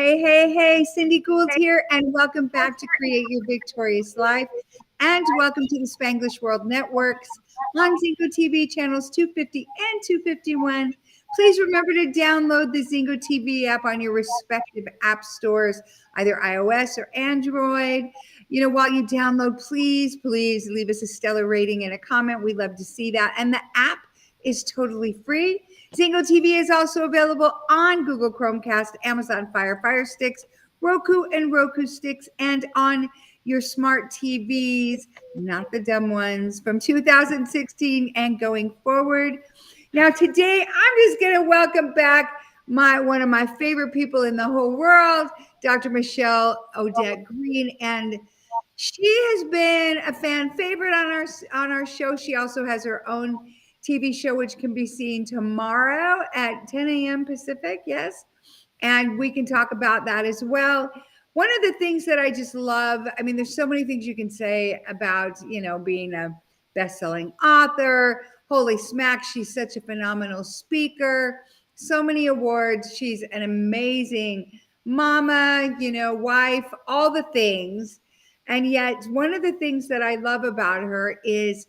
Hey, Cindy Gould here, and welcome back to Create Your Victorious Life, and welcome to the Spanglish World Networks on Zingo TV channels 250 and 251. Please remember to download the Zingo TV app on your respective app stores, either iOS or Android. While you download, please leave us a stellar rating and a comment. We'd love to see that. And the app is totally free. Zingo TV is also available on Google Chromecast, Amazon Fire Sticks, Roku and Roku Sticks, and on your smart TVs, not the dumb ones, from 2016 and going forward. Now, today, I'm just going to welcome back one of my favorite people in the whole world, Dr. Michelle Odette Green, and she has been a fan favorite on our show. She also has her own TV show, which can be seen tomorrow at 10 a.m. Pacific. Yes. And we can talk about that as well. One of the things that I just love, there's so many things you can say about, being a best-selling author. Holy smack, she's such a phenomenal speaker. So many awards. She's an amazing mama, wife, all the things. And yet one of the things that I love about her is,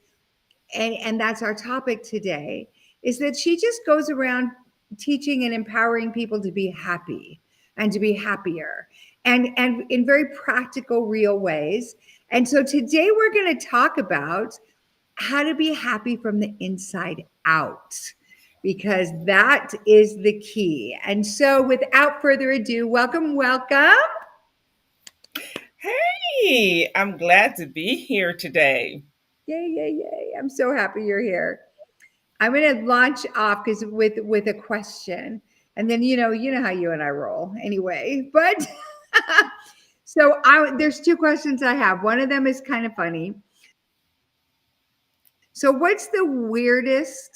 and that's our topic today, is that she just goes around teaching and empowering people to be happy and to be happier and in very practical, real ways. And so today we're going to talk about how to be happy from the inside out, because that is the key. And so without further ado, welcome. Hey, I'm glad to be here today. Yay. I'm so happy you're here. I'm going to launch off with a question, and then you know how you and I roll anyway. But there's two questions I have. One of them is kind of funny. So what's the weirdest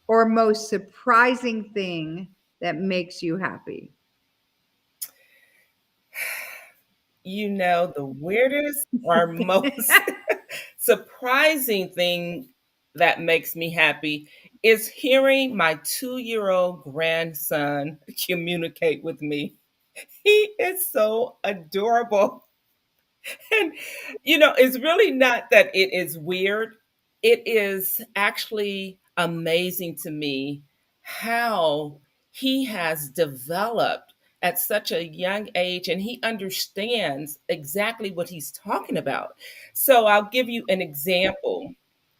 or most surprising thing that makes you happy? The weirdest or most surprising thing that makes me happy is hearing my 2-year-old grandson communicate with me. He is so adorable. And, it's really not that it is weird. It is actually amazing to me how he has developed at such a young age and he understands exactly what he's talking about. So I'll give you an example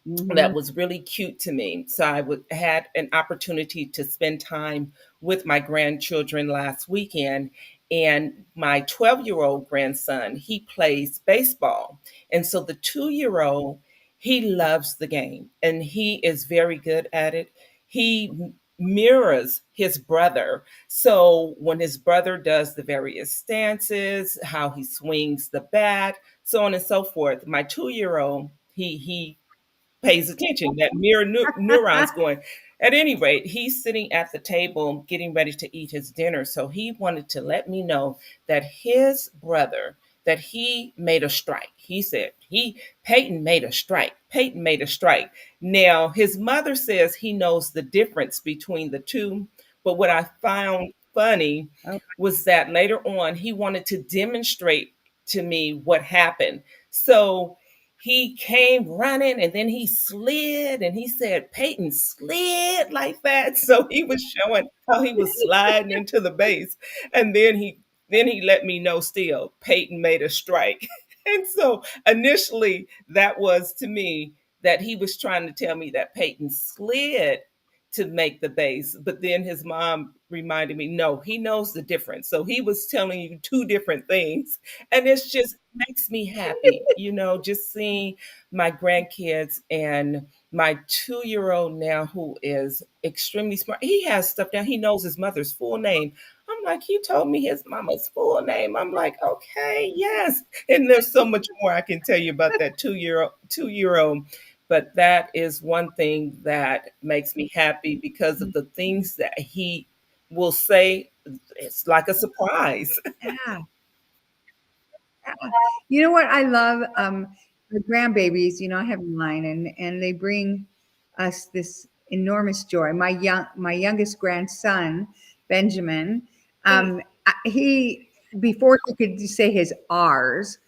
Mm-hmm. that was really cute to me. So had an opportunity to spend time with my grandchildren last weekend, and my 12-year-old grandson, he plays baseball. And so the 2-year-old, he loves the game and he is very good at it. He mirrors his brother. So when his brother does the various stances, how he swings the bat, so on and so forth, my 2-year-old, he pays attention, that mirror neurons going. At any rate, he's sitting at the table getting ready to eat his dinner. So he wanted to let me know that his brother, that he made a strike. He said, Peyton made a strike. Peyton made a strike. Now, his mother says he knows the difference between the two. But what I found funny Oh, was that later on, he wanted to demonstrate to me what happened. So he came running and then he slid and he said, Peyton slid like that. So he was showing how he was sliding into the base. And then he let me know still Peyton made a strike. And so initially that was to me that he was trying to tell me that Peyton slid to make the base. But then his mom reminded me, no, he knows the difference. So he was telling you two different things. And it's just makes me happy, just seeing my grandkids and my 2-year-old now who is extremely smart. He has stuff down. He knows his mother's full name. I'm like, he told me his mama's full name. I'm like, okay, yes. And there's so much more I can tell you about that 2-year old. But that is one thing that makes me happy because of the things that he will say. It's like a surprise. yeah. You know what I love? The grandbabies, I have mine, and they bring us this enormous joy. My youngest grandson, Benjamin, he before he could say his R's,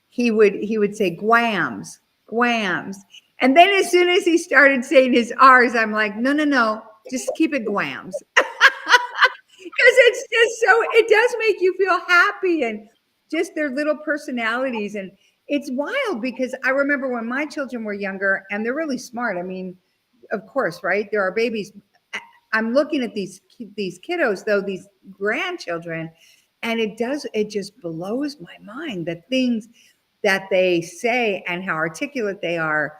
he would say Guams, Guams. And then as soon as he started saying his R's, I'm like, no, no, no, just keep it Guams. Because it's just so, it does make you feel happy and just their little personalities. And it's wild because I remember when my children were younger and they're really smart. I mean, of course, right? There are babies. I'm looking at these kiddos, though, these grandchildren, and it just blows my mind the things that they say and how articulate they are.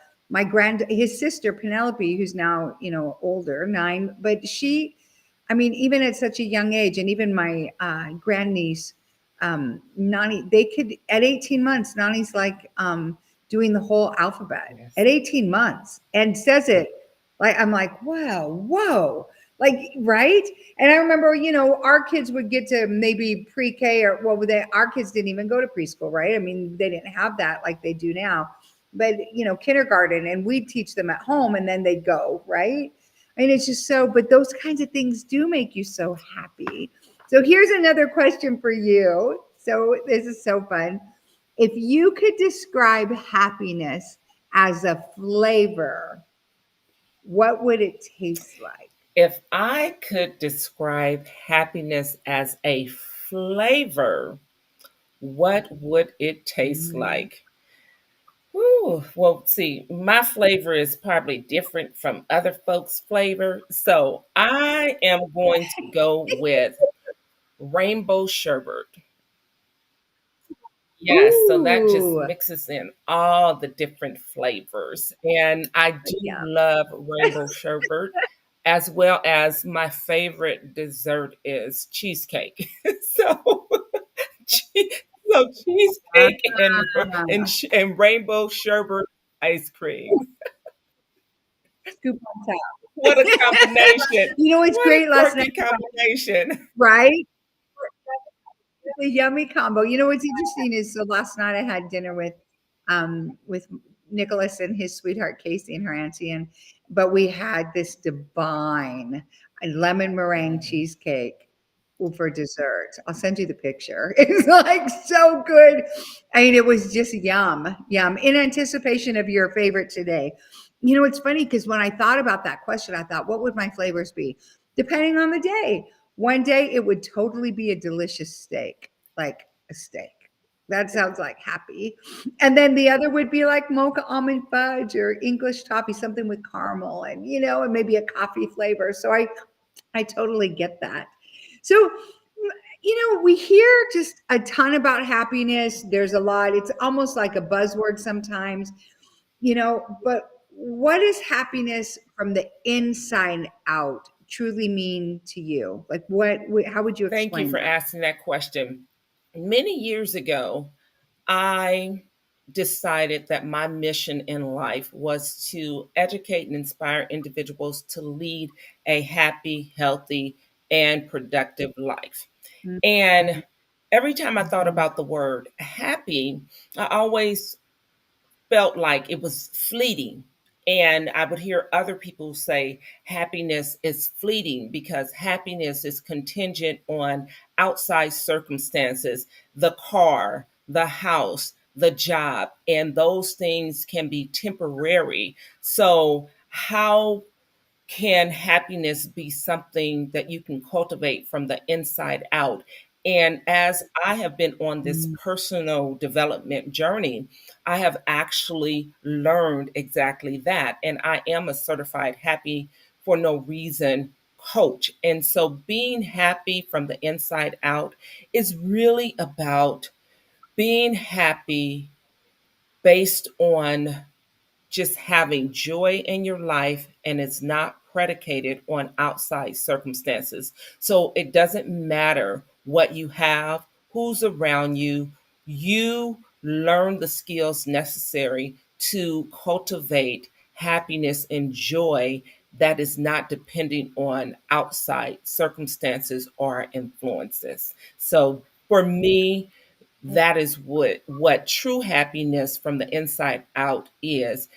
His sister Penelope, who's now older, 9, but I mean, even at such a young age, and even my grandniece, Nani, they could at 18 months. Nani's like doing the whole alphabet Yes. at 18 months and says it like I'm like, wow, whoa, like right. And I remember, our kids would get to maybe pre-K or what would they? Our kids didn't even go to preschool, right? I mean, they didn't have that like they do now. But kindergarten, and we'd teach them at home, and then they'd go, right? I mean, it's just so, but those kinds of things do make you so happy. So here's another question for you. So this is so fun. If you could describe happiness as a flavor, what would it taste like? If I could describe happiness as a flavor, what would it taste Mm. like? Ooh, well, see, my flavor is probably different from other folks' flavor. So I am going to go with rainbow sherbet. Yes, so that just Ooh, mixes in all the different flavors. And I do yeah. love rainbow sherbet, as well as my favorite dessert is cheesecake. So, che- so cheesecake and rainbow sherbet ice cream. Scoop on top. What a combination. It's What a great last night, quirky combination. right? The yummy combo. What's interesting is so last night I had dinner with Nicholas and his sweetheart Casey and her auntie, and but we had this divine lemon meringue cheesecake for dessert. I'll send you the picture. It's like so good. I mean, it was just yum, yum. In anticipation of your favorite today. It's funny because when I thought about that question, I thought, what would my flavors be? Depending on the day. One day it would totally be a delicious steak, like a steak. That sounds like happy. And then the other would be like mocha almond fudge or English toffee, something with caramel and maybe a coffee flavor. So I totally get that. So, we hear just a ton about happiness. There's a lot. It's almost like a buzzword sometimes, but what does happiness from the inside out truly mean to you? Like how would you Thank you explain for that? asking that question. Many years ago, I decided that my mission in life was to educate and inspire individuals to lead a happy, healthy, and productive life. And every time I thought Mhm. about the word happy, I always felt like it was fleeting. And I would hear other people say happiness is fleeting because happiness is contingent on outside circumstances, the car, the house, the job, and those things can be temporary. So, how can happiness be something that you can cultivate from the inside out? And as I have been on this Mm. personal development journey, I have actually learned exactly that. And I am a certified happy for no reason coach. And so being happy from the inside out is really about being happy based on just having joy in your life and it's not predicated on outside circumstances. So it doesn't matter what you have, who's around you, you learn the skills necessary to cultivate happiness and joy that is not depending on outside circumstances or influences. So for me, that is what true happiness from the inside out is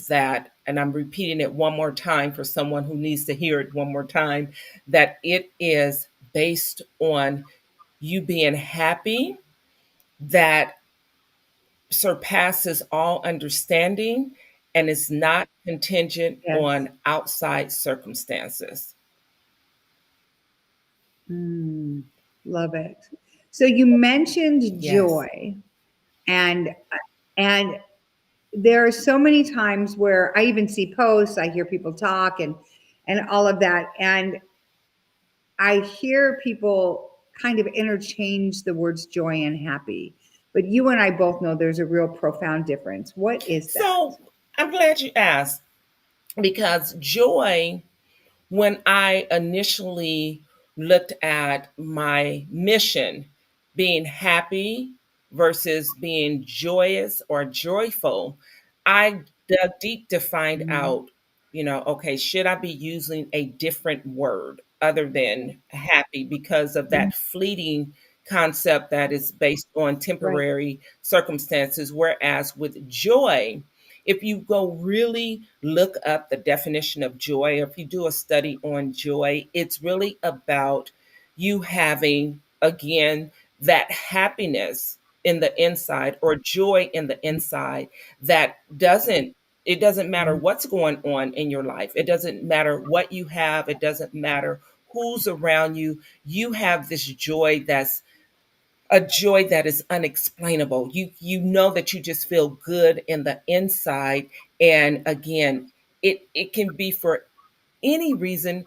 that, and I'm repeating it one more time for someone who needs to hear it one more time, that it is based on you being happy that surpasses all understanding and is not contingent Yes. on outside circumstances. Mm, love it. So you mentioned Yes. joy, and and there are so many times where I even see posts, I hear people talk, and all of that, and I hear people kind of interchange the words joy and happy. But you and I both know there's a real profound difference. What is that? So I'm glad you asked because joy, when I initially looked at my mission, being happy versus being joyous or joyful, I dug deep to find Mhm. out, okay, should I be using a different word other than happy because of Mhm. that fleeting concept that is based on Right. temporary circumstances? Whereas with joy, if you go really look up the definition of joy, or if you do a study on joy, it's really about you having, again, that happiness in the inside or joy in the inside that doesn't it doesn't matter Mhm. what's going on in your life. It doesn't matter what you have. It doesn't matter who's around you. You have this joy that's a joy that is unexplainable. You know that you just feel good in the inside. And again, it can be for any reason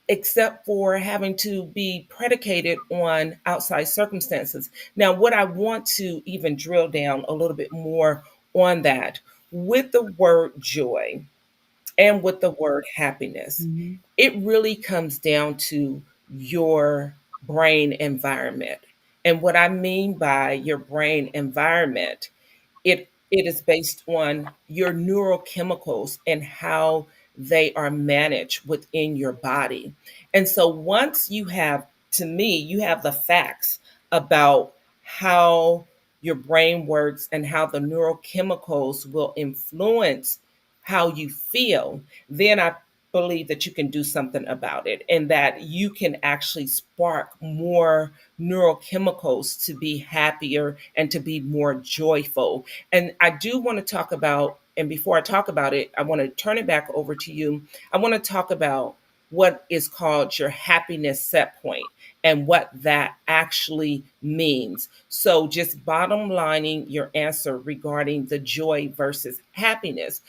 except for having to be predicated on outside circumstances. Now, what I want to even drill down a little bit more on that with the word joy and with the word happiness, Mhm. it really comes down to your brain environment. And what I mean by your brain environment, it is based on your neurochemicals and how they are managed within your body. And so once you have, to me, you have the facts about how your brain works and how the neurochemicals will influence how you feel, then I believe that you can do something about it and that you can actually spark more neurochemicals to be happier and to be more joyful. And I do want to talk about, and before I talk about it, I want to turn it back over to you. I want to talk about what is called your happiness set point and what that actually means. So, just bottom lining your answer regarding the joy versus happiness.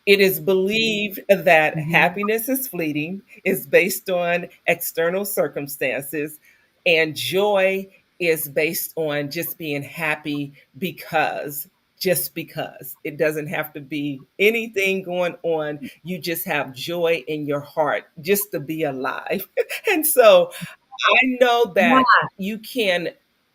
It is believed that Mhm. happiness is fleeting, is based on external circumstances, and joy is based on just being happy because, just because. It doesn't have to be anything going on. You just have joy in your heart just to be alive. And so I know that Yeah, you can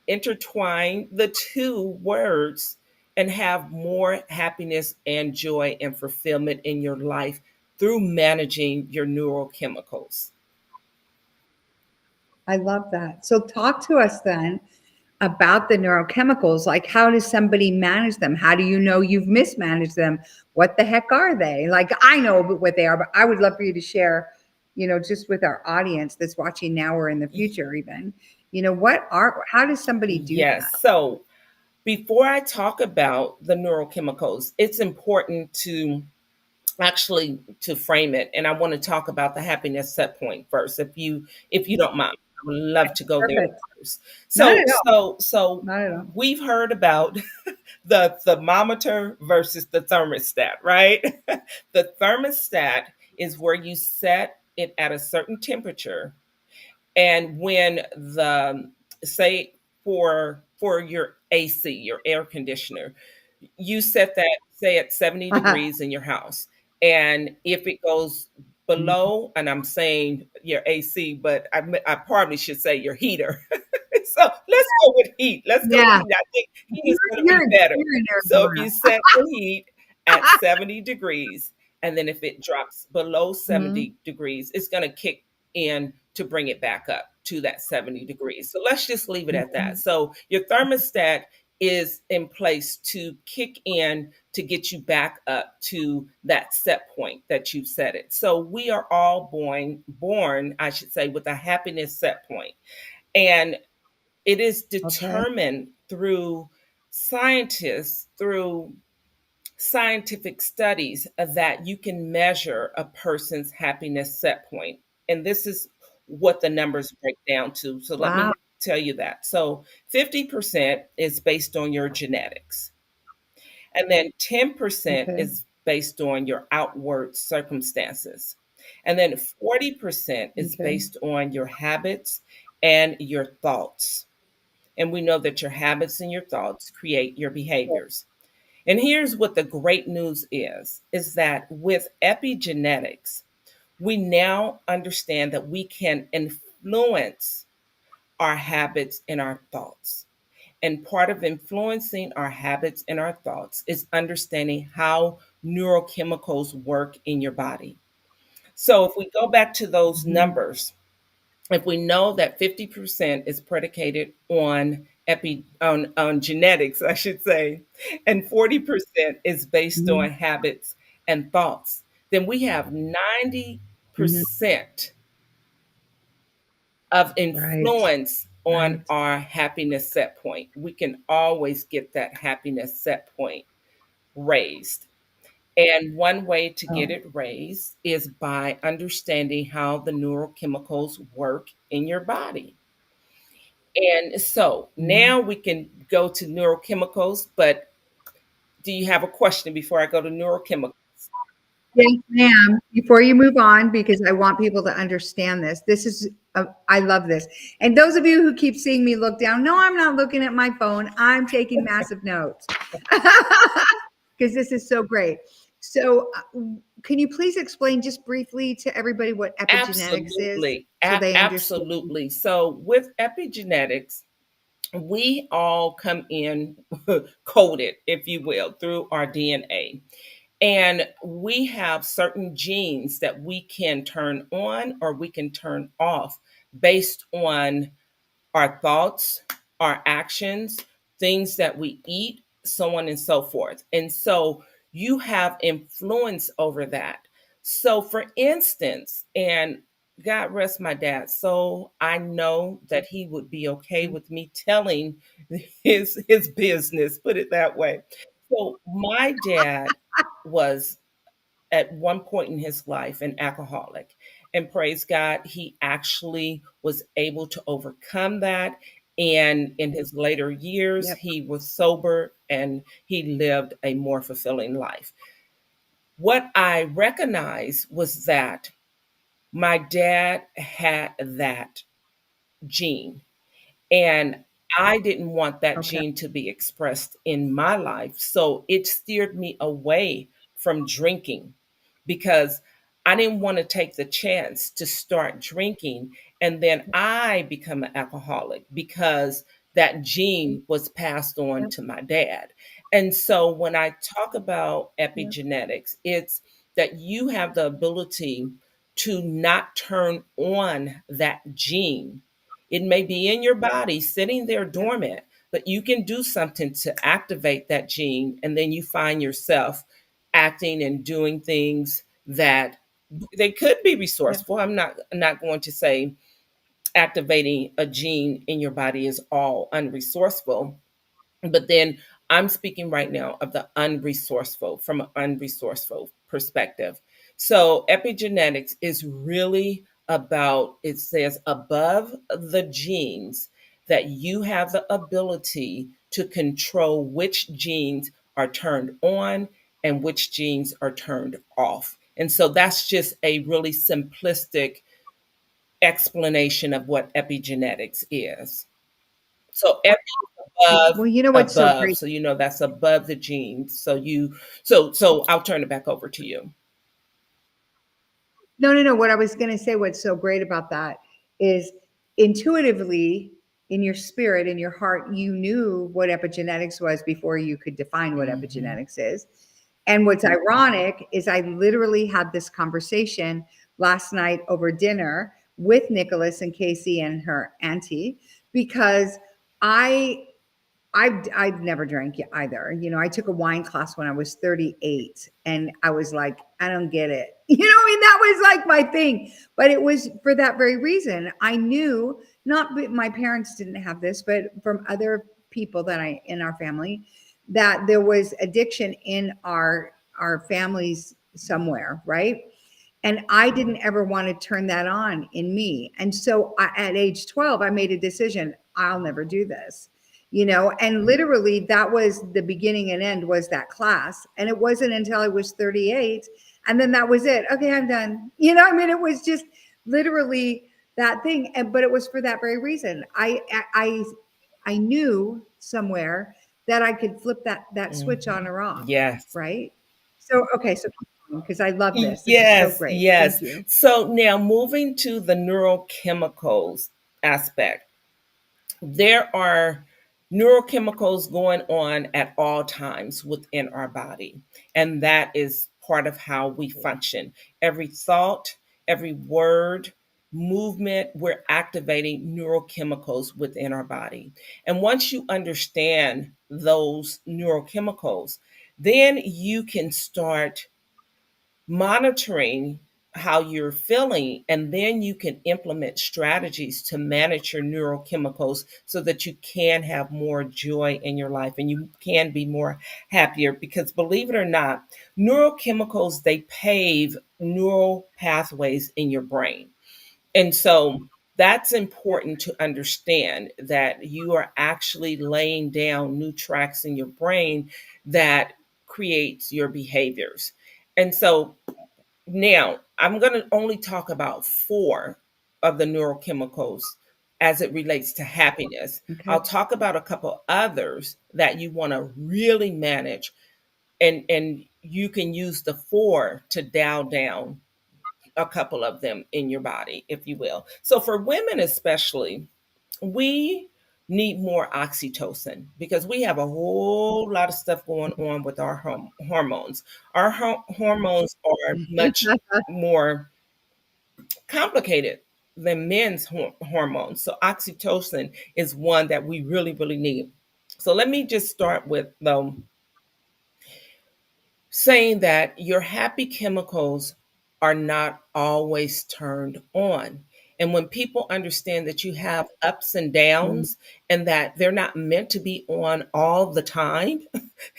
intertwine the two words and have more happiness and joy and fulfillment in your life through managing your neurochemicals. I love that. So talk to us then about the neurochemicals. Like, how does somebody manage them? How do you know you've mismanaged them? What the heck are they? Like, I know what they are, but I would love for you to share, just with our audience that's watching now or in the future, even, how does somebody do Yes. that? So before I talk about the neurochemicals, it's important to actually to frame it, and I want to talk about the happiness set point first, if you don't mind. I would love to go there Perfect. first. Not so at all. so so Not at all. we've heard about the thermometer versus the thermostat, right? The thermostat is where you set it at a certain temperature, and when the say for your AC, your air conditioner, you set that, say, at 70 degrees in your house. And if it goes below, and I'm saying your AC, but I probably should say your heater. So let's go with heat. Let's go with Yeah. heat. I think heat You're, is going to be you're, better. you're in So if you Arizona. set the heat at 70 degrees, and then if it drops below Mhm. 70 degrees, it's going to kick in to bring it back up to that 70 degrees. So let's just leave it at that. Mhm. So your thermostat is in place to kick in to get you back up to that set point that you set it. So we are all born, I should say, with a happiness set point. And It is Okay. determined through scientists, through scientific studies, that you can measure a person's happiness set point. And this is what the numbers break down to. So let Wow. me tell you that. So 50% is based on your genetics. And then 10% Okay. is based on your outward circumstances. And then 40% is Okay. based on your habits and your thoughts. And we know that your habits and your thoughts create your behaviors. And here's what the great news is that with epigenetics, we now understand that we can influence our habits and our thoughts. And part of influencing our habits and our thoughts is understanding how neurochemicals work in your body. So if we go back to those Mhm. numbers, if we know that 50% is predicated on on genetics, I should say, and 40% is based Mhm. on habits and thoughts, then we have Mhm. 90% of Right. influence on Right. our happiness set point. We can always get that happiness set point raised. And one way to get Oh. it raised is by understanding how the neurochemicals work in your body. And so Mhm. now we can go to neurochemicals, but do you have a question before I go to neurochemicals? Yes, ma'am. Before you move on, because I want people to understand this. This is, I love this. And those of you who keep seeing me look down, no, I'm not looking at my phone. I'm taking massive notes because this is so great. So, can you please explain just briefly to everybody what epigenetics is Absolutely. so they understand? Absolutely. So with epigenetics, we all come in coded, if you will, through our DNA. And we have certain genes that we can turn on or we can turn off based on our thoughts, our actions, things that we eat, so on and so forth. And so you have influence over that. So, for instance, and God rest my dad, so I know that he would be okay with me telling his business, put it that way. So, my dad was at one point in his life an alcoholic. And praise God, he actually was able to overcome that. And in his later years, Yep. he was sober and he lived a more fulfilling life. What I recognized was that my dad had that gene. And I didn't want that Okay. gene to be expressed in my life. So it steered me away from drinking because I didn't want to take the chance to start drinking and then I become an alcoholic because that gene was passed on Yep. to my dad. And so when I talk about Yep. epigenetics, it's that you have the ability to not turn on that gene. It may be in your body sitting there Yep. dormant, but you can do something to activate that gene, and then you find yourself acting and doing things that they could be Yep. resourceful. I'm not going to say activating a gene in your body is all unresourceful, but then I'm speaking right now of the unresourceful from an unresourceful perspective. So epigenetics is really about, it says above the genes, that you have the ability to control which genes are turned on and which genes are turned off. And so that's just a really simplistic explanation of what epigenetics is. So above Well, you know what's so above, great? so that's above the genes. So I'll turn it back over to you. No, no, no. What I was going to say, what's so great about that is intuitively in your spirit, in your heart, you knew what epigenetics was before you could define what Hmm. epigenetics is. And what's ironic is I literally had this conversation last night over dinner with Nicholas and Casey and her auntie because I I've never drank either. You know, I took a wine class when I was 38 and I was like, I don't get it. You know, I mean, that was like my thing. But it was for that very reason. I knew not my parents didn't have this, but from other people that I in our family, that there was addiction in our families somewhere, right? And I didn't ever want to turn that on in me. And so at age 12, I made a decision. I'll never do this, and literally that was the beginning and end was that class. And it wasn't until I was 38. And then that was it. Okay, I'm done. I mean, it was just literally that thing. But it was for that very reason. I knew somewhere that I could flip that switch on Mhm. or off. Yes. Right. So, okay. So, because I love this. This is so Yes, great. Thank yes. you. So now moving to the neurochemicals aspect, there are neurochemicals going on at all times within our body, and that is part of how we function. Every thought, every word, movement, we're activating neurochemicals within our body. And once you understand those neurochemicals, then you can start monitoring how you're feeling, and then you can implement strategies to manage your neurochemicals so that you can have more joy in your life and you can be more happier, because believe it or not, neurochemicals, they pave neural pathways in your brain. And so that's important to understand, that you are actually laying down new tracks in your brain that creates your behaviors. And so now, I'm going to only talk about four of the neurochemicals as it relates to happiness. Okay. I'll talk about a couple others that you want to really manage, and you can use the four to dial down a couple of them in your body, if you will. So for women especially, we need more oxytocin because we have a whole lot of stuff going on with our hormones. Our hormones are much more complicated than men's hormones. So oxytocin is one that we really, really need. So let me just start with though saying that your happy chemicals are not always turned on. And when people understand that you have ups and Mm, downs and that they're not meant to be on all the time,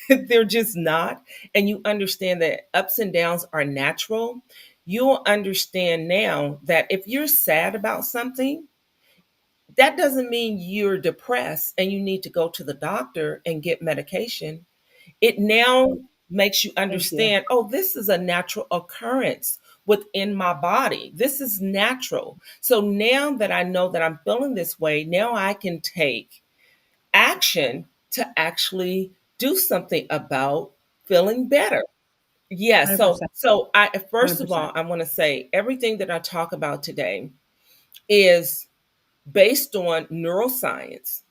they're just not, and you understand that ups and downs are natural, you'll understand now that if you're sad about something, that doesn't mean you're depressed and you need to go to the doctor and get medication. It now makes you thank you. understand, oh, this is a natural occurrence within my body. This is natural. So now that I know that I'm feeling this way, now I can take action to actually do something about feeling better. Yeah, so 100%. so I first of all, 100%. I want to say everything that I talk about today is based on neuroscience.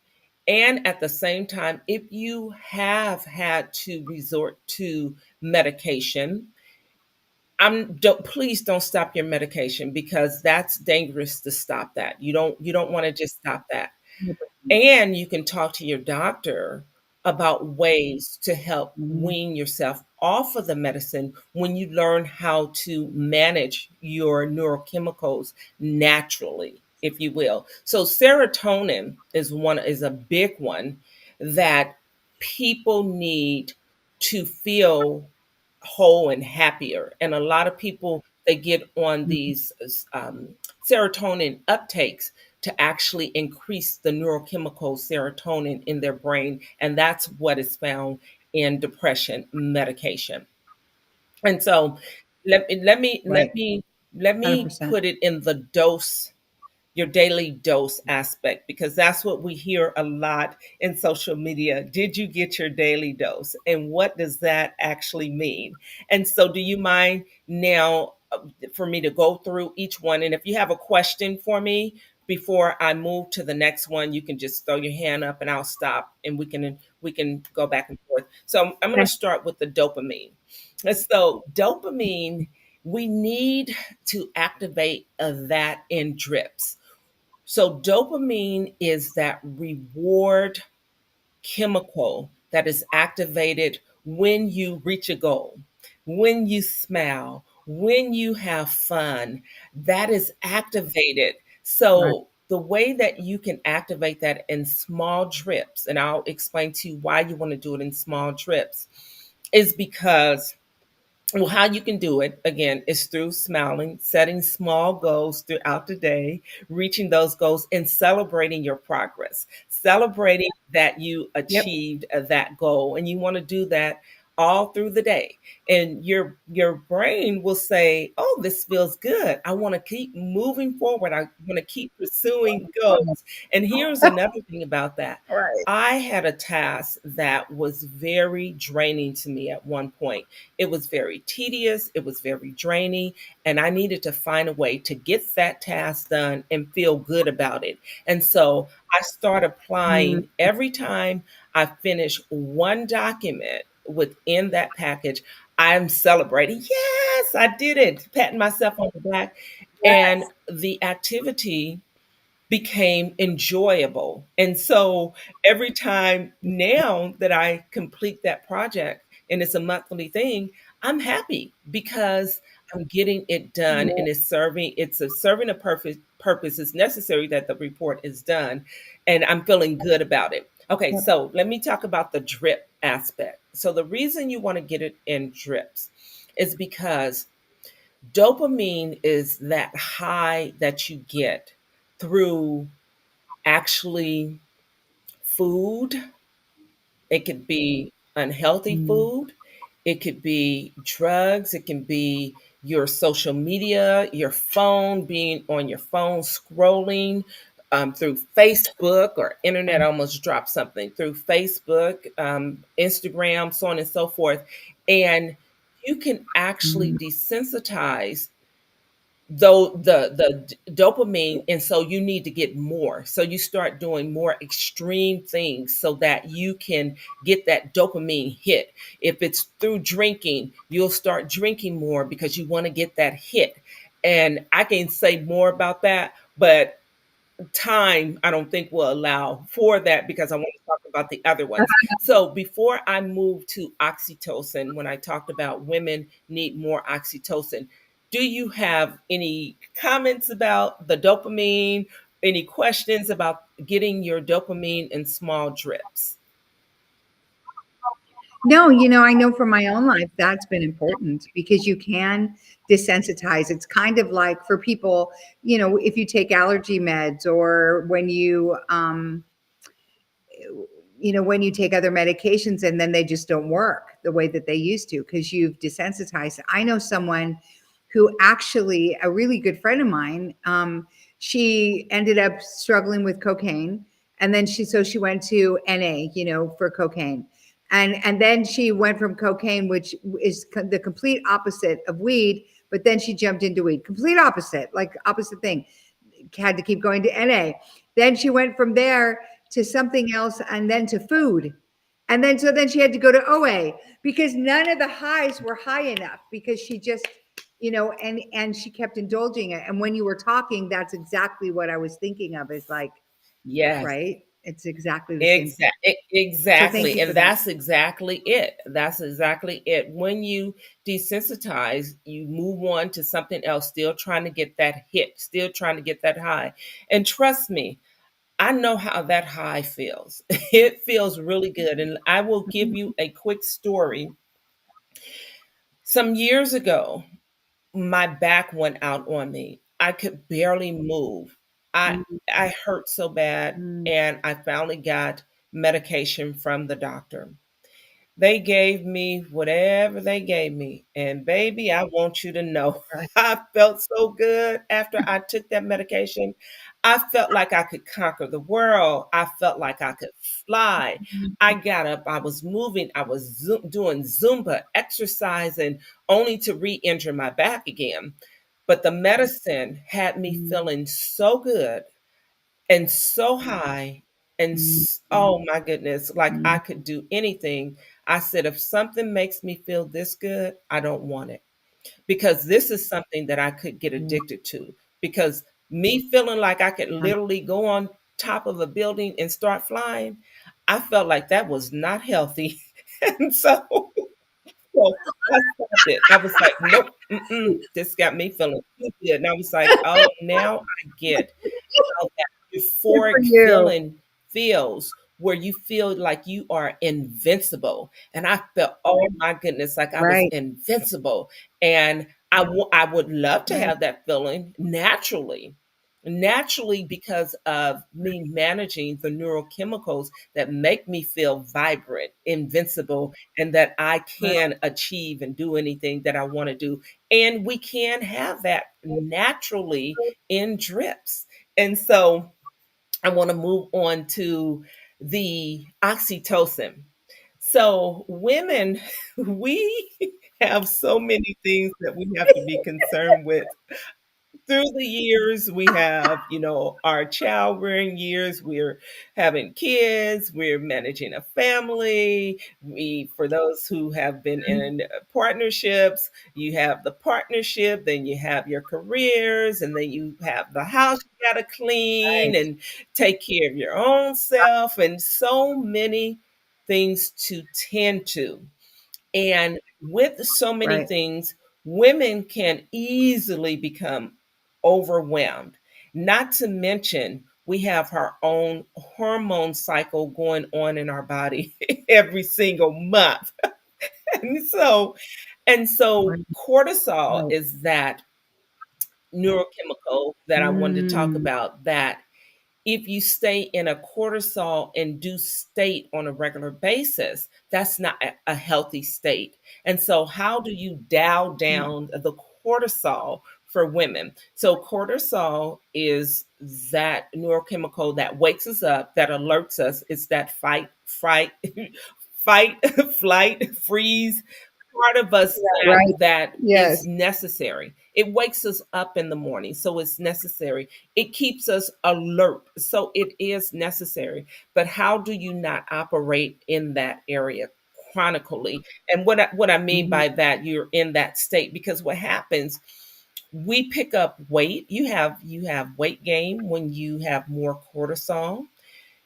And at the same time, if you have had to resort to medication, please don't stop your medication, because that's dangerous to stop that. You don't want to just stop that. 100%. And you can talk to your doctor about ways to help Mhm. wean yourself off of the medicine when you learn how to manage your neurochemicals naturally, if you will. So serotonin is a big one that people need to feel whole and happier. And a lot of people, they get on Mhm. these serotonin uptakes to actually increase the neurochemical serotonin in their brain, and that's what is found in depression medication. And so let me let me let Right. me let me 100%. put it in the dose, your daily dose aspect, because that's what we hear a lot in social media. Did you get your daily dose? And what does that actually mean? And so, do you mind now for me to go through each one? And if you have a question for me before I move to the next one, you can just throw your hand up and I'll stop, and we can go back and forth. So I'm going to Thank start with the dopamine. And so dopamine, we need to activate that in drips. So, dopamine is that reward chemical that is activated when you reach a goal, when you smile, when you have fun. That is activated. right. So, the way that you can activate that in small drips, and I'll explain to you why you want to do it in small drips, is because, well, how you can do it again is through smiling, setting small goals throughout the day, reaching those goals, and celebrating your progress, celebrating that you Yep. achieved that goal. And you want to do that all through the day. And your brain will say, "Oh, this feels good. I want to keep moving forward. I want to keep pursuing goals." And here's another thing about that. Right. I had a task that was very draining to me at one point. It was very tedious, it was very draining, and I needed to find a way to get that task done and feel good about it. And so I start Mm, applying every time I finish one document within that package, I'm celebrating. Yes, I did it, patting myself on the back. And yes. the activity became enjoyable. And so every time now that I complete that project and it's a monthly thing, I'm happy because I'm getting it done Yeah. and serving a purpose. It's necessary that the report is done and I'm feeling good about it. Okay, Yep. so let me talk about the drip aspect. So the reason you want to get it in drips is because dopamine is that high that you get through actually food. It could be unhealthy Mm, food. It could be drugs. It can be your social media, your phone, being on your phone, scrolling through Facebook or internet. I almost dropped something through Facebook, Instagram, so on and so forth. And you can actually mm, desensitize though the dopamine, and so you need to get more, so you start doing more extreme things so that you can get that dopamine hit. If it's through drinking, you'll start drinking more because you want to get that hit. And I can say more about that, but time I don't think will allow for that because I want to talk about the other ones. So before I move to oxytocin, when I talked about women need more oxytocin, do you have any comments about the dopamine? Any questions about getting your dopamine in small drips? No, I know from my own life that's been important because you can desensitize. It's kind of like for people, if you take allergy meds or when you take other medications and then they just don't work the way that they used to because you've desensitized. I know someone who actually, a really good friend of mine, she ended up struggling with cocaine. And then she went to NA, for cocaine. And then she went from cocaine, which is the complete opposite of weed, but then she jumped into weed, complete opposite, like opposite thing, had to keep going to NA. Then she went from there to something else and then to food. And then she had to go to OA because none of the highs were high enough because she just, and she kept indulging it. And when you were talking, that's exactly what I was thinking of is like, Yes. right? It's exactly the same thing. So thank Exactly. you for And that. that's exactly it. That's exactly it. When you desensitize, you move on to something else, still trying to get that hit, still trying to get that high. And trust me, I know how that high feels. It feels really good. And I will give you a quick story. Some years ago, my back went out on me. I could barely move. I Mm, I hurt so bad, mm, and I finally got medication from the doctor. They gave me whatever they gave me. And baby, I want you to know, right. I felt so good after I took that medication. I felt like I could conquer the world. I felt like I could fly. I got up, I was moving, I was doing Zumba, exercising, only to re injure my back again. But the medicine had me Mm, feeling so good and so high and mm, oh my goodness, like I mm, could do anything. I said, if something makes me feel this good, I don't want it because this is something that I could get mm, addicted to. Because me feeling like I could literally go on top of a building and start flying, I felt like that was not healthy. And so I stopped it. I was like, nope, this got me feeling too good. And I was like, oh, now I get how that Good for euphoric you. feeling feels where you feel like you are invincible. And I felt, oh my goodness, like I was Right, invincible. And I would love to right, have that feeling naturally because of me managing the neurochemicals that make me feel vibrant, invincible, and that I right. can achieve and do anything that I want to do. And we can have that naturally in drips. And so I want to move on to the oxytocin. So, women, we have so many things that we have to be concerned with through the years. We have, our child rearing years. We're having kids, we're managing a family. For those who have been in partnerships, you have the partnership, then you have your careers, and then you have the house you got to clean Right, and take care of your own self, and so many things to tend to. And with so many right. things, women can easily become overwhelmed. Not to mention, we have our own hormone cycle going on in our body every single month. And so, and so Right, cortisol right. is that neurochemical that I wanted to talk Mm, about, that if you stay in a cortisol induced state on a regular basis, that's not a healthy state. And so, how do you dial mm, down the cortisol for women? So, cortisol is that neurochemical that wakes us up, that alerts us. It's that fight, flight, freeze part of us right. that is Yes. necessary. It wakes us up in the morning, so it's necessary. It keeps us alert, so it is necessary. But how do you not operate in that area chronically? And what I mean Mhm. by that, you're in that state because what happens, we pick up weight. You have weight gain when you have more cortisol.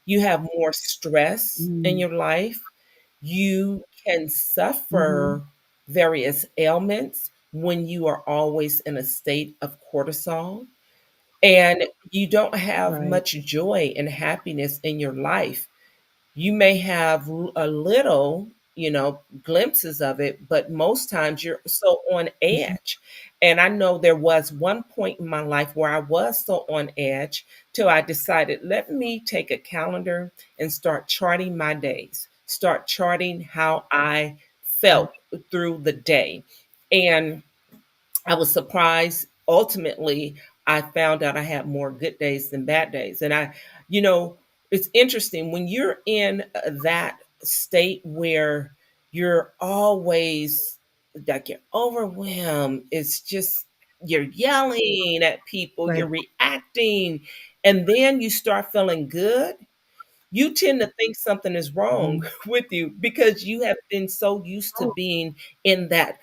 You have more stress in Mm, your life. You can mhm. suffer various ailments when you are always in a state of cortisol, and you don't have Right. much joy and happiness in your life. You may have a little, glimpses of it, but most times you're so on Mhm. edge. And I know there was one point in my life where I was so on edge till I decided, let me take a calendar and start charting my days, start charting how I Right. felt through the day. And I was surprised. Ultimately, I found out I had more good days than bad days. And you know, it's interesting when you're in that state where you're always like you're overwhelmed. It's just you're yelling at people, you're Right. reacting, and then you start feeling good. You tend to think something is wrong Mhm. with you because you have been so used to Oh, being in that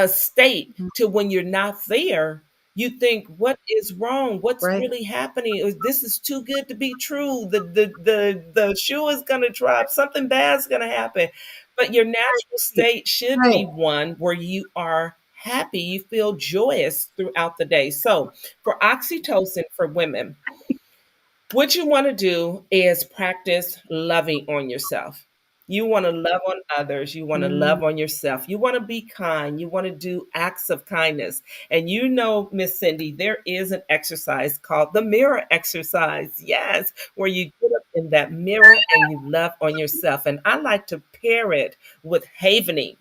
state mhm. to when you're not there, you think, what is wrong? What's Right. really happening? This is too good to be true. The shoe is gonna drop, something bad's gonna happen. But your natural state should be Right. one where you are happy, you feel joyous throughout the day. So for oxytocin for women, what you want to do is practice loving on yourself. You want to love on others. You want to Mm, love on yourself. You want to be kind. You want to do acts of kindness. And Miss Cindy, there is an exercise called the mirror exercise. Yes, where you get up in that mirror and you love on yourself. And I like to pair it with havening.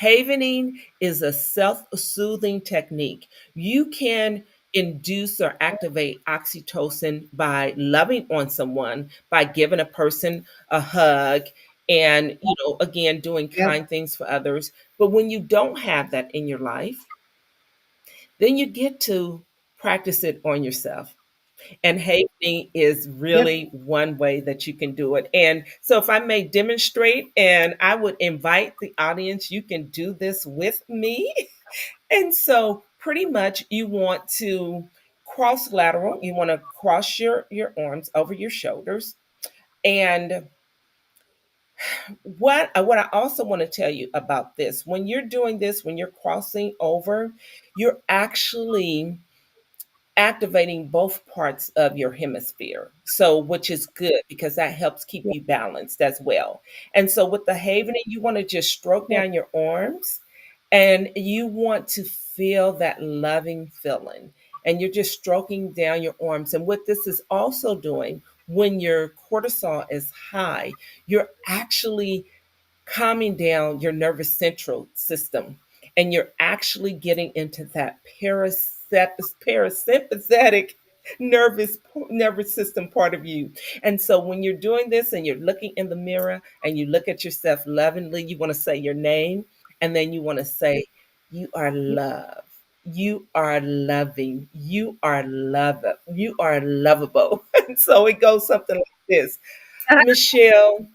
Havening is a self soothing technique. You can induce or activate oxytocin by loving on someone, by giving a person a hug, and, again, doing yep. kind things for others. But when you don't have that in your life, then you get to practice it on yourself. And havening is Yep. really one way that you can do it. And so, if I may demonstrate, and I would invite the audience, you can do this with me. And so, pretty much, you want to cross lateral, you want to cross your arms over your shoulders. And what I also want to tell you about this, when you're doing this, when you're crossing over, you're actually activating both parts of your hemisphere. So, which is good because that helps keep Yeah. you balanced as well. And so, with the havening, you want to just stroke Yep. down your arms and you want to feel that loving feeling. And you're just stroking down your arms. And what this is also doing when your cortisol is high, you're actually calming down your nervous central system and you're actually getting into that parasympathetic nervous system part of you. And so when you're doing this and you're looking in the mirror and you look at yourself lovingly, you want to say your name and then you want to say you are loved, you are loving, you are love, you are lovable. And so it goes something like this: Michelle,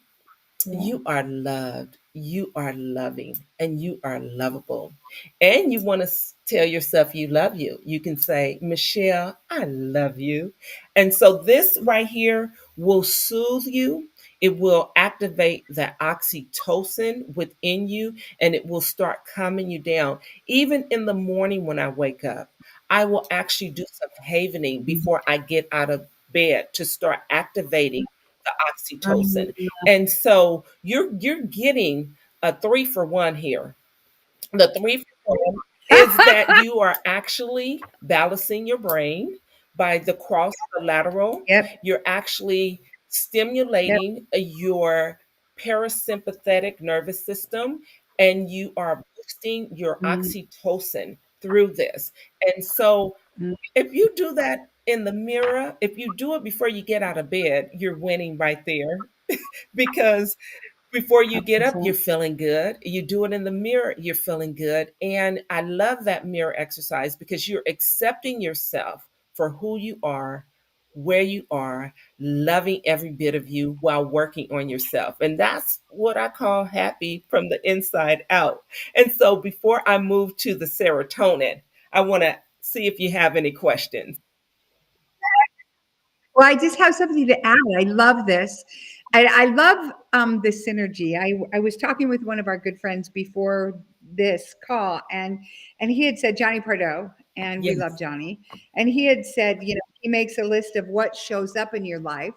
you are loved, you are loving, and you are lovable. And you want to tell yourself you love you. You can say, Michelle, I love you. And so this right here will soothe you. It will activate the oxytocin within you and it will start calming you down. Even in the morning when I wake up, I will actually do some havening before I get out of bed to start activating the oxytocin. And so you're getting a 3 for 1 here. The 3 for 1 is that you are actually balancing your brain by the cross lateral. Yep. You're actually Yep. stimulating your parasympathetic nervous system and you are boosting your Mm, oxytocin through this. And so mm. if you do that in the mirror, if you do it before you get out of bed, you're winning right there because before you get up, you're 100%. feeling good. You do it in the mirror, you're feeling good. And I love that mirror exercise because you're accepting yourself for who you are, where you are, loving every bit of you while working on yourself. And that's what I call happy from the inside out. And so before I move to the serotonin, I want to see if you have any questions. Well, I just have something to add. I love this. I love the synergy. I was talking with one of our good friends before this call, and he had said Johnny Pardo, and we love Yes. Johnny. And he had said, he makes a list of what shows up in your life.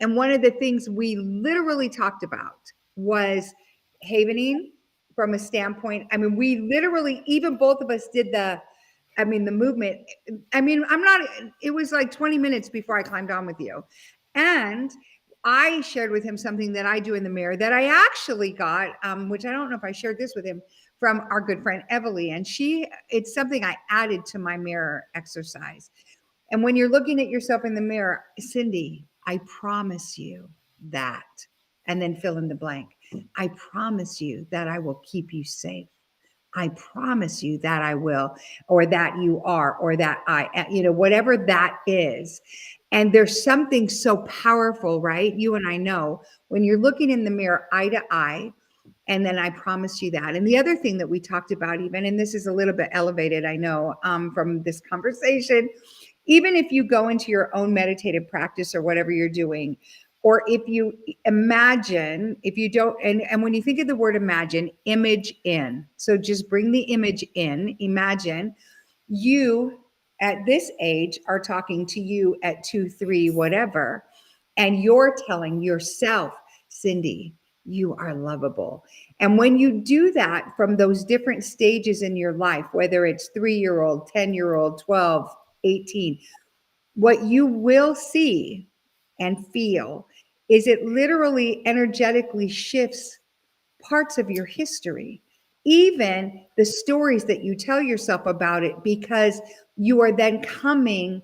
And one of the things we literally talked about was havening from a standpoint. I mean, we literally, even both of us did the movement. I mean, it was like 20 minutes before I climbed on with you. And I shared with him something that I do in the mirror that I actually got, which I don't know if I shared this with him, from our good friend Everly. And it's something I added to my mirror exercise. And when you're looking at yourself in the mirror, Cindy, I promise you that, and then fill in the blank. I promise you that I will keep you safe. I promise you that I will, or that you are, or that whatever that is. And there's something so powerful, right? You and I know when you're looking in the mirror eye to eye, and then I promise you that. And the other thing that we talked about, even, and this is a little bit elevated, I know, from this conversation, even if you go into your own meditative practice or whatever you're doing, or if you imagine, if you don't, and when you think of the word imagine, image in. So just bring the image in, imagine you at this age are talking to you at 2, 3, whatever, and you're telling yourself, Cindy, you are lovable. And when you do that from those different stages in your life, whether it's 3-year old, 10-year old, 12, 18, what you will see and feel is it literally energetically shifts parts of your history, even the stories that you tell yourself about it, because you are then coming,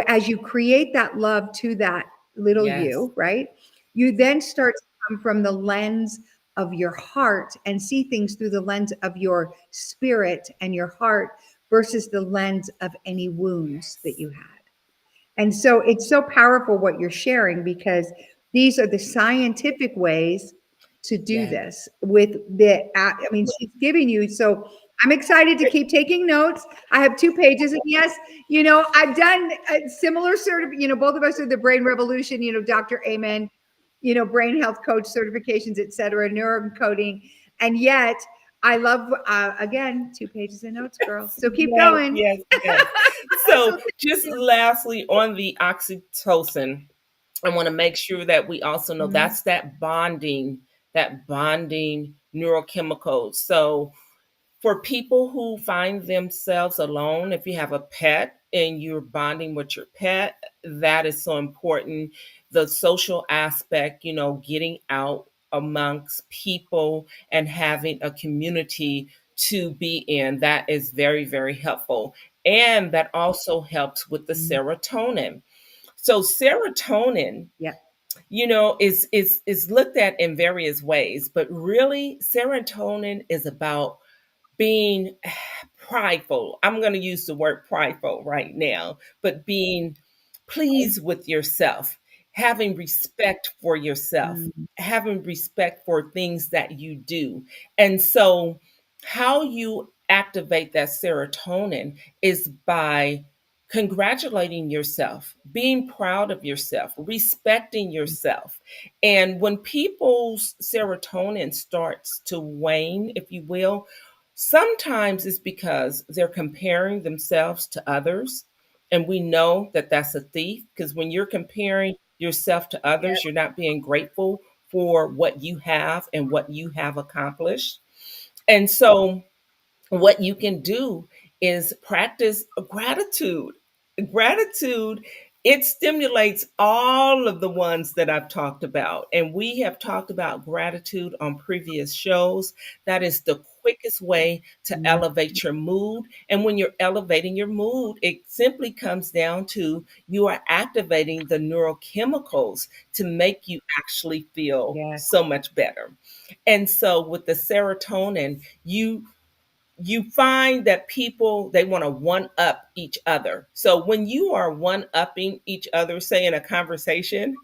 as you create that love to that little Yes. you, right? You then start to come from the lens of your heart and see things through the lens of your spirit and your heart versus the lens of any wounds that Yes. you had. And so it's so powerful what you're sharing because these are the scientific ways to do Yes. this with I mean, she's giving you. So I'm excited to keep taking notes. I have 2 pages. And yes, I've done a similar sort of, both of us are the Brain Revolution, Dr. Amen, brain health coach certifications, et cetera, neurocoding. And yet I love, again, 2 pages of notes, girl. So keep Yes, going. yes, yes. So So thank just you. lastly on the oxytocin, I want to make sure that we also know Mhm. that's that bonding neurochemical. So for people who find themselves alone, if you have a pet and you're bonding with your pet, that is so important. The social aspect, getting out amongst people and having a community to be in, that is very, very helpful. And that also helps with the Mhm. serotonin. So serotonin, Yeah. is looked at in various ways, but really serotonin is about being prideful. I'm going to use the word prideful right now, but being pleased with yourself, having respect for yourself, Mhm. having respect for things that you do. And so, how you activate that serotonin is by congratulating yourself, being proud of yourself, respecting yourself. And when people's serotonin starts to wane, if you will, sometimes it's because they're comparing themselves to others. And we know that that's a thief, because when you're comparing yourself to Yeah. others, you're not being grateful for what you have and what you have accomplished. And so what you can do is practice gratitude. Gratitude, it stimulates all of the ones that I've talked about. And we have talked about gratitude on previous shows. That is the quickest way to Mhm. elevate your mood. And when you're elevating your mood, it simply comes down to you are activating the neurochemicals to make you actually feel Yeah. so much better. And so with the serotonin, you find that people, they want to one up each other. So when you are one upping each other, say in a conversation,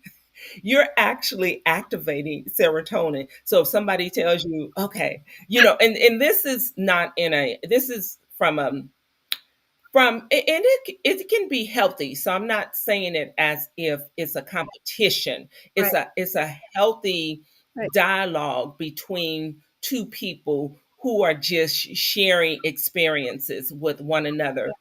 you're actually activating serotonin. So if somebody tells you, okay, and this is not in a this is from and it can be healthy. So I'm not saying it as if it's a competition. Right. It's a healthy Right. dialogue between two people who are just sharing experiences with one another.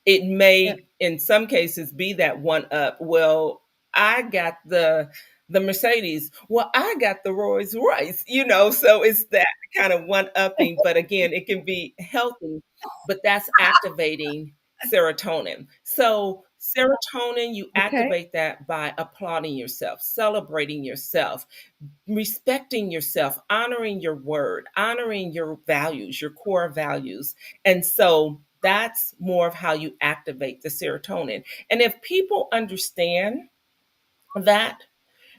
It Yeah. may in some cases be that one up. Well, I got the Mercedes. Well, I got the Rolls Royce, so it's that kind of one upping. But again, it can be healthy, but that's activating serotonin. So, serotonin, you Okay. activate that by applauding yourself, celebrating yourself, respecting yourself, honoring your word, honoring your values, your core values. And so, that's more of how you activate the serotonin. And if people understand that,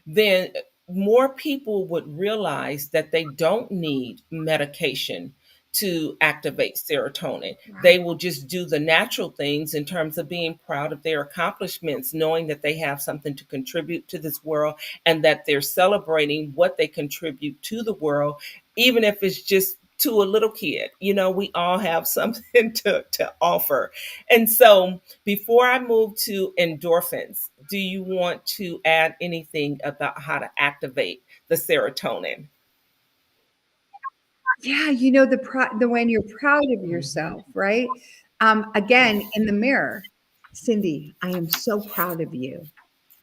then more people would realize that they don't need medication to activate serotonin. They Right. will just do the natural things in terms of being proud of their accomplishments, knowing that they have something to contribute to this world and that they're celebrating what they contribute to the world, even if it's just to a little kid. We all have something to offer. And so, before I move to endorphins, do you want to add anything about how to activate the serotonin? Yeah, the when you're proud of Mhm. yourself, right? Again, in the mirror, Cindy, I am so proud of you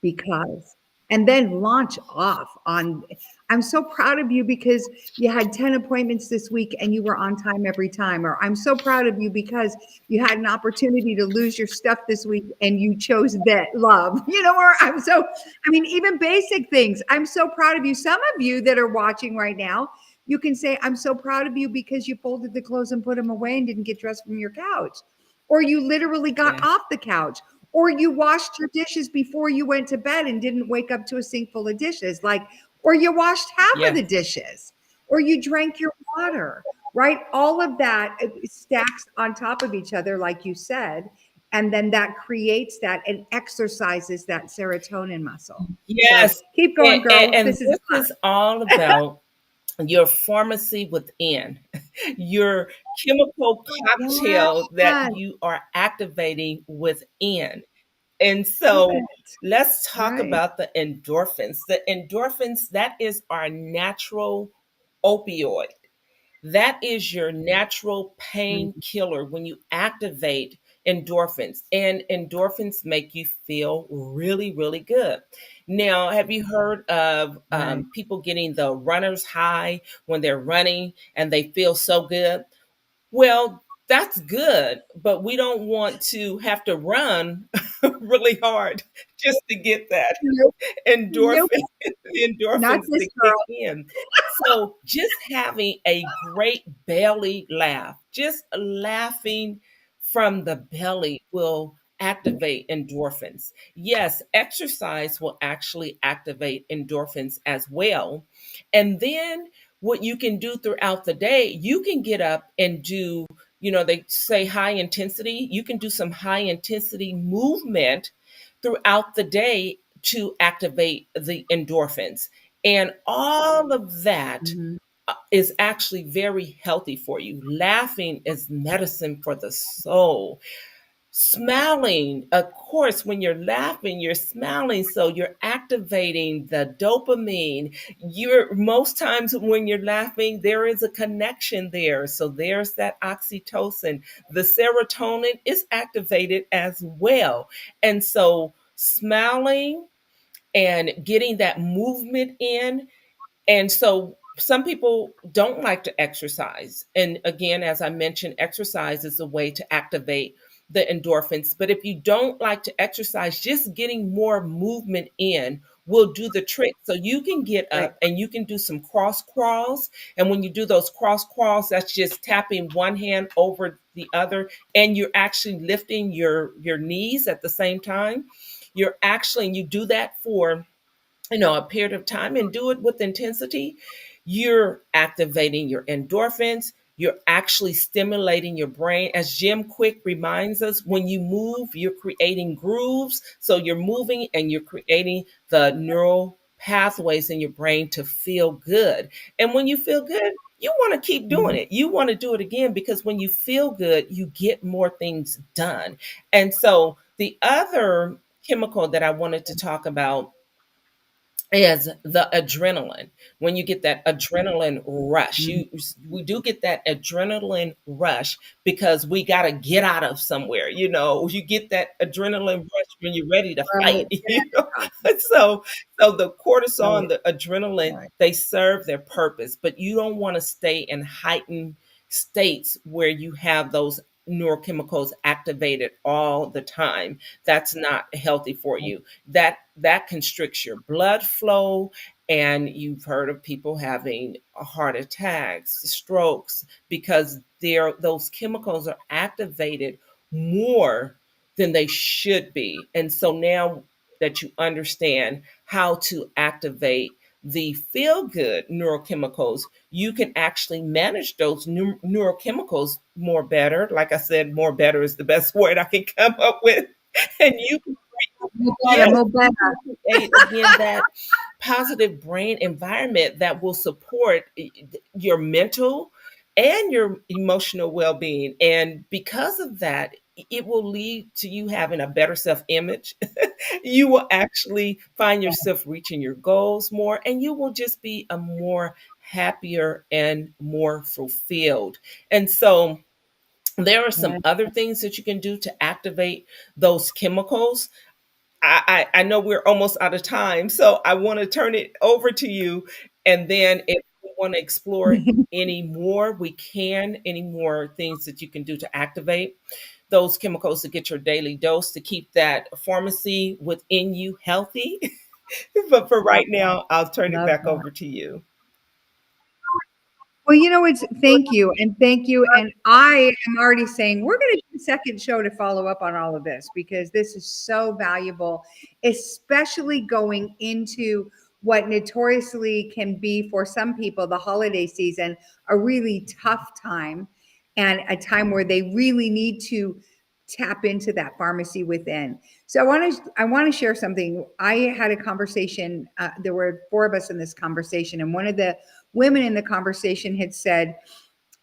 because, and then launch off on, I'm so proud of you because you had 10 appointments this week and you were on time every time. Or I'm so proud of you because you had an opportunity to lose your stuff this week and you chose that love, or I mean, even basic things. I'm so proud of you. Some of you that are watching right now, you can say, I'm so proud of you because you folded the clothes and put them away and didn't get dressed from your couch. Or you literally got Yes, off the couch, or you washed your dishes before you went to bed and didn't wake up to a sink full of dishes, or you washed half of yes, the dishes, or you drank your water, right? All of that stacks on top of each other, like you said, and then that creates that and exercises that serotonin muscle. So yes. keep And, going, and, girl. and This is this is all about your pharmacy within, your chemical cocktail that yes, you are activating within. And love so it. let's talk Right. about the endorphins. The endorphins, that is our natural opioid. That is your natural Mhm. painkiller when you activate endorphins, and endorphins make you feel really, really good. Now, have you heard of Right. people getting the runner's high when they're running and they feel so good? Well, that's good, but we don't want to have to run really hard just to get that Nope. Nope. endorphin Not endorphins this to kick girl. in. So just having a great belly laugh, just laughing from the belly will activate endorphins. Yes, exercise will actually activate endorphins as well. And then what you can do throughout the day, you can get up and do, they say high intensity. You can do some high intensity movement throughout the day to activate the endorphins. And all of that Mhm. is actually very healthy for you. Laughing is medicine for the soul. Smiling, of course, when you're laughing, you're smiling, so you're activating the dopamine. You're most times when you're laughing, there is a connection there. So there's that oxytocin. The serotonin is activated as well. And so smiling and getting that movement in, and so some people don't like to exercise. And again, as I mentioned, exercise is a way to activate the endorphins. But if you don't like to exercise, just getting more movement in will do the trick. So you can get Right. up and you can do some cross crawls. And when you do those cross crawls, that's just tapping one hand over the other. And you're actually lifting your knees at the same time. You're actually, and you do that for a period of time and do it with intensity, you're activating your endorphins. You're actually stimulating your brain. As Jim Quick reminds us, when you move, you're creating grooves. So you're moving and you're creating the neural pathways in your brain to feel good. And when you feel good, you want to keep doing Mhm. it. You want to do it again, because when you feel good, you get more things done. And so the other chemical that I wanted to talk about is the adrenaline. When you get that adrenaline rush, Mhm. we do get that adrenaline rush because we got to get out of somewhere. You get that adrenaline rush when you're ready to fight. Right. Get out of So the cortisol, Right. the adrenaline, Right. they serve their purpose, but you don't want to stay in heightened states where you have those neurochemicals activated all the time. That's not healthy for you. That constricts your blood flow, and you've heard of people having heart attacks, strokes, because those chemicals are activated more than they should be. And so now that you understand how to activate the feel good neurochemicals, you can actually manage those neurochemicals more better. Like I said, more better is the best word I can come up with. And you can, Mo better, yes, mo you better. can create again that positive brain environment that will support your mental and your emotional well-being. And because of that, it will lead to you having a better self-image. You will actually find yourself reaching your goals more, and you will just be a more happier and more fulfilled. And so there are some Yeah. other things that you can do to activate those chemicals. I know we're almost out of time, so I want to turn it over to you. And then if we want to explore any more, we can, any more things that you can do to activate those chemicals to get your daily dose to keep that pharmacy within you healthy. But for Love right now, I'll turn it love back that. over to you. Well, it's thank you and thank you. And I am already saying we're going to do a second show to follow up on all of this because this is so valuable, especially going into what notoriously can be for some people the holiday season, a really tough time and a time where they really need to tap into that pharmacy within. So I want to share something. I had a conversation. There were four of us in this conversation, and one of the women in the conversation had said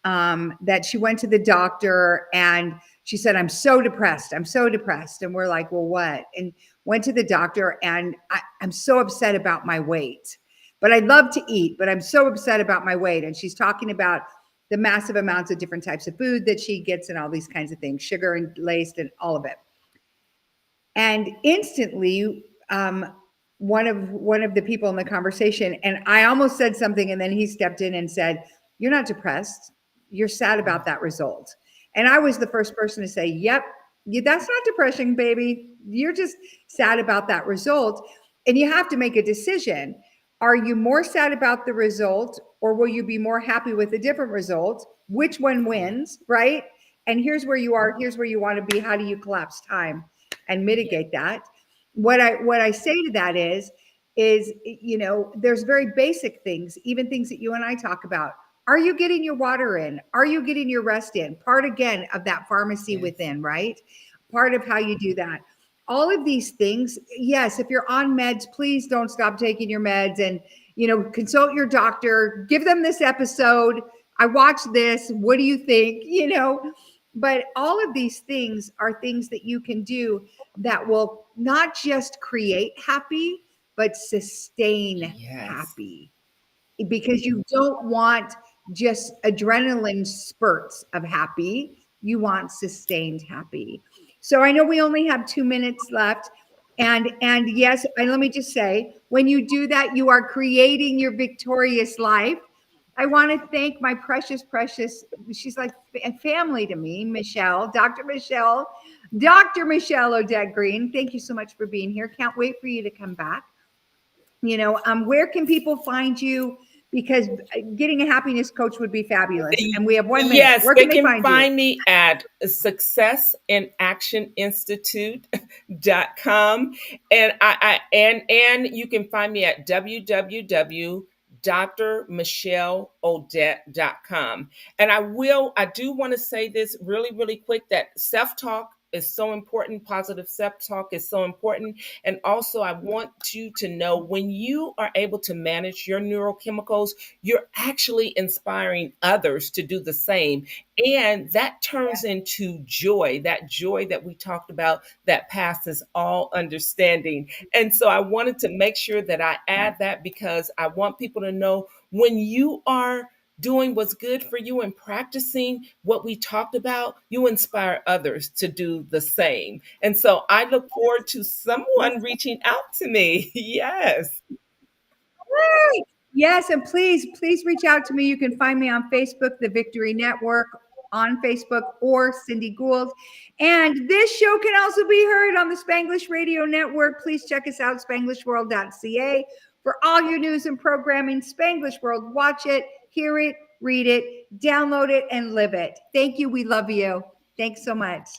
that she went to the doctor and she said, I'm so depressed. I'm so depressed. And we're like, well, what? And went to the doctor and I'm so upset about my weight. But I'd love to eat, but I'm so upset about my weight. And she's talking about the massive amounts of different types of food that she gets and all these kinds of things, sugar and laced and all of it. And instantly, one of the people in the conversation, and I almost said something, and then he stepped in and said, "You're not depressed. You're sad about that result." And I was the first person to say, "Yep, that's not depression, baby. You're just sad about that result." And you have to make a decision. Are you more sad about the result, or will you be more happy with a different result? Which one wins, right? And here's where you are. Here's where you want to be. How do you collapse time and mitigate that? What I say to that is there's very basic things, even things that you and I talk about. Are you getting your water in? Are you getting your rest in? Part again of that pharmacy within, right? Part of how you do that. All of these things, yes, if you're on meds, please don't stop taking your meds, and consult your doctor. Give them this episode. I watched this. What do you think? But all of these things are things that you can do that will not just create happy, but sustain happy, because you don't want just adrenaline spurts of happy. You want sustained happy. So I know we only have 2 minutes left. And yes, and let me just say, when you do that, you are creating your victorious life. I want to thank my precious, she's like family to me, Dr. Michelle Odette Green. Thank you so much for being here. Can't wait for you to come back. Where can people find you? Because getting a happiness coach would be fabulous. And we have 1 minute. Yes, Where they can can find you? me at successinactioninstitute.com. And and you can find me at www.drmichelleodette.com. And I do want to say this really, really quick, that self-talk is so important. Positive self-talk is so important. And also, I want you to know, when you are able to manage your neurochemicals, you're actually inspiring others to do the same. And that turns into joy, that joy that we talked about that passes all understanding. And so I wanted to make sure that I add that, because I want people to know, when you are doing what's good for you and practicing what we talked about, you inspire others to do the same. And so I look forward to someone reaching out to me. Yes. Right. Yes, and please reach out to me. You can find me on Facebook, the Victory Network on Facebook, or Cindy Gould. And this show can also be heard on the Spanglish Radio Network. Please check us out, spanglishworld.ca, for all your news and programming. Spanglish World, watch it, hear it, read it, download it, and live it. Thank you. We love you. Thanks so much.